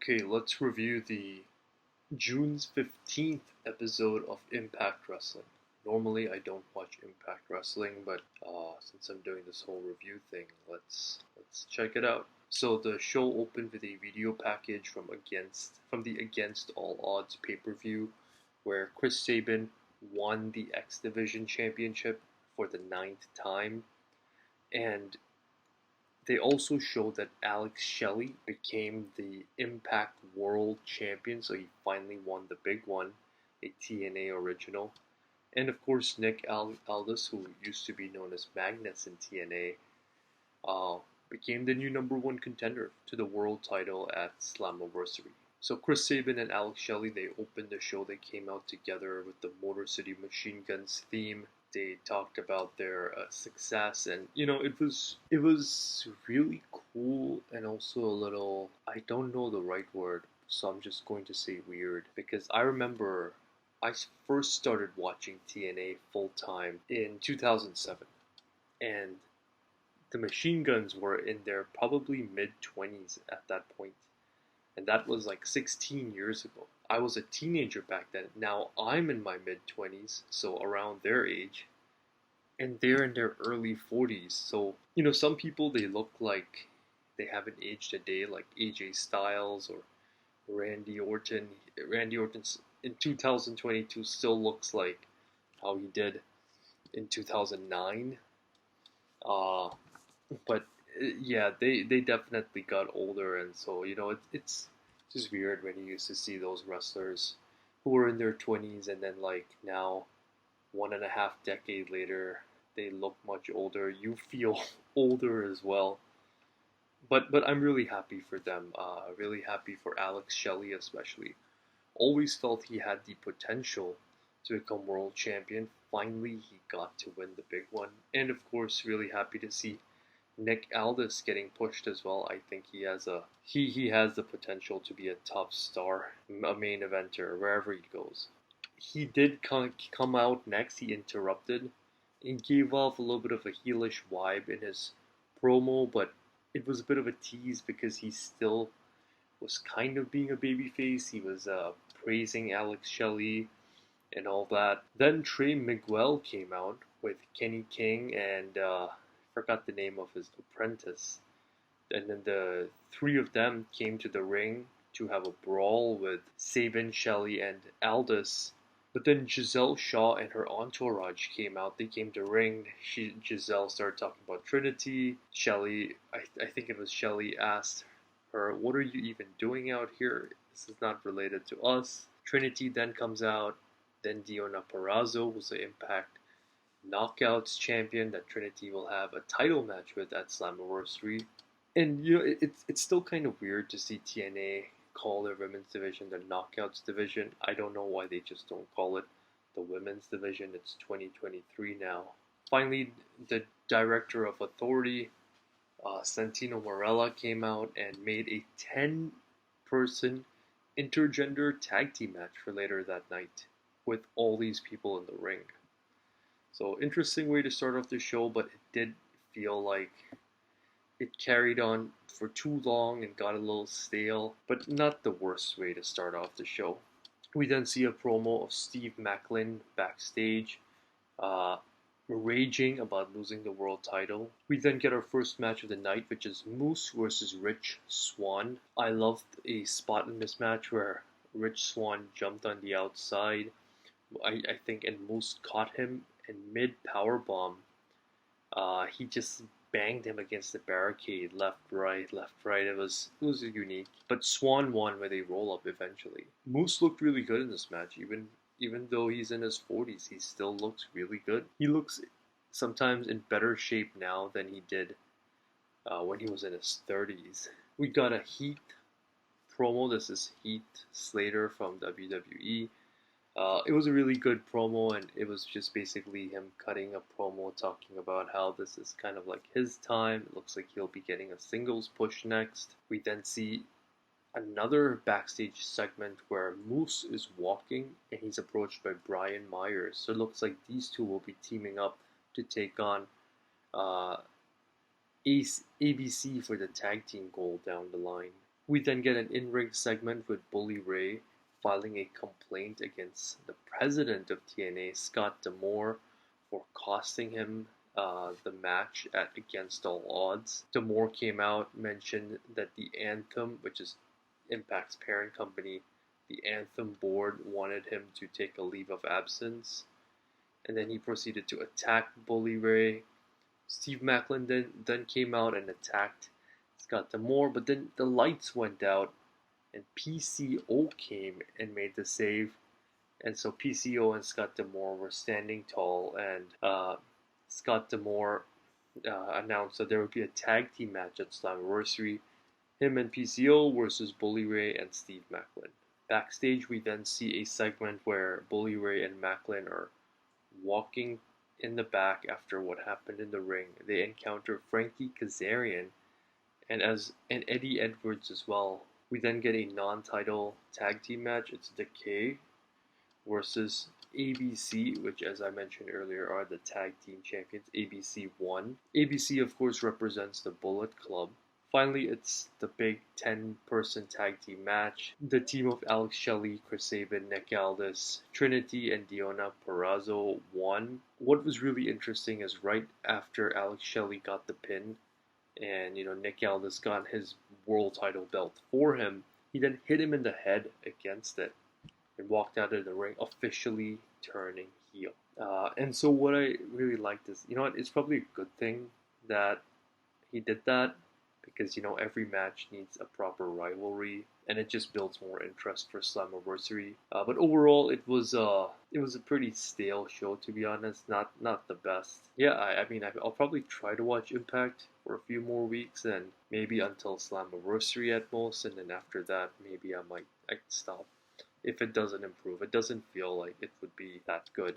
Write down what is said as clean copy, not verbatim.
Okay, let's review the June 15th episode of Impact Wrestling. Normally, I don't watch Impact Wrestling, but since I'm doing this whole review thing, let's check it out. So the show opened with a video package from the Against All Odds pay-per-view, where Chris Sabin won the X Division Championship for the ninth time, and they also showed that Alex Shelley became the Impact World Champion, so he finally won the big one, a TNA original. And of course, Nick Aldis, who used to be known as Magnus in TNA, became the new number one contender to the world title at Slammiversary. So Chris Sabin and Alex Shelley, they opened the show. They came out together with the Motor City Machine Guns theme. They talked about their success, and it was really cool, and also a little, I don't know the right word, so I'm just going to say weird, because I remember I first started watching TNA full time in 2007, and the Machine Guns were in their probably mid 20s at that point, and that was like 16 years ago. I was a teenager back then. Now I'm in my mid 20s, so around their age, and they're in their early 40s. So, some people, they look like they haven't aged a day, like AJ Styles or Randy Orton. Randy Orton in 2022 still looks like how he did in 2009. Uh, but yeah, they definitely got older, and so it's just weird when you used to see those wrestlers who were in their 20s, and then like now, 1.5 decade later, they look much older. You feel older as well. But I'm really happy for them. Really happy for Alex Shelley especially. Always felt he had the potential to become world champion. Finally, he got to win the big one. And of course, really happy to see Nick Aldis getting pushed as well. I think he has the potential to be a top star, a main eventer wherever he goes. He did come out next. He interrupted and gave off a little bit of a heelish vibe in his promo, but it was a bit of a tease because he still was kind of being a babyface. He was praising Alex Shelley and all that. Then Trey Miguel came out with Kenny King and forgot the name of his apprentice. And then the three of them came to the ring to have a brawl with Sabin, Shelley, and Aldis. But then Giselle Shaw and her entourage came out. They came to ring. Giselle started talking about Trinity. Shelley, I think it was Shelley, asked her, "What are you even doing out here? This is not related to us." Trinity then comes out. Then Diona Perazzo, who's the Impact Knockouts champion that Trinity will have a title match with at Slammiversary. And it's still kind of weird to see TNA call their women's division the Knockouts division. I don't know why they just don't call it the women's division. It's 2023 now. Finally, the director of Authority, Santino Marella, came out and made a 10-person intergender tag team match for later that night with all these people in the ring. So interesting way to start off the show, but it did feel like it carried on for too long and got a little stale, but not the worst way to start off the show. We then see a promo of Steve Maclin backstage, raging about losing the world title. We then get our first match of the night, which is Moose versus Rich Swann. I loved a spot in this match where Rich Swann jumped on the outside, I think, and Moose caught him, and mid powerbomb, he just banged him against the barricade, left, right, left, right. It was unique. But Swann won with a roll up eventually. Moose looked really good in this match, even though he's in his 40s, he still looks really good. He looks sometimes in better shape now than he did when he was in his 30s. We got a Heat promo. This is Heath Slater from WWE. It was a really good promo, and it was just basically him cutting a promo talking about how this is kind of like his time. It looks like he'll be getting a singles push next. We then see another backstage segment where Moose is walking and he's approached by Brian Myers. So it looks like these two will be teaming up to take on ABC for the tag team goal down the line. We then get an in-ring segment with Bully Ray filing a complaint against the president of TNA, Scott D'Amore, for costing him the match at Against All Odds. D'Amore came out, mentioned that the Anthem, which is Impact's parent company, the Anthem board wanted him to take a leave of absence. And then he proceeded to attack Bully Ray. Steve Maclin then came out and attacked Scott D'Amore, but then the lights went out and PCO came and made the save. And so PCO and Scott D'Amore were standing tall, and Scott D'Amore announced that there would be a tag team match at Slammiversary, him and PCO versus Bully Ray and Steve Maclin. Backstage, we then see a segment where Bully Ray and Maclin are walking in the back after what happened in the ring. They encounter Frankie Kazarian and Eddie Edwards as well. We then get a non-title tag team match. It's Decay versus ABC, which, as I mentioned earlier, are the tag team champions. ABC won. ABC, of course, represents the Bullet Club. Finally, it's the big 10-person tag team match. The team of Alex Shelley, Chris Sabin, Nick Aldis, Trinity, and Deonna Purrazzo won. What was really interesting is right after Alex Shelley got the pin, and Nick Aldis got his world title belt for him, he then hit him in the head against it and walked out of the ring, officially turning heel. And so what I really liked is, it's probably a good thing that he did that, because every match needs a proper rivalry, and it just builds more interest for Slammiversary. But overall, it was a pretty stale show, to be honest. Not the best. Yeah, I mean, I'll probably try to watch Impact for a few more weeks, and maybe until Slammiversary at most, and then after that, maybe I might stop if it doesn't improve. It doesn't feel like it would be that good.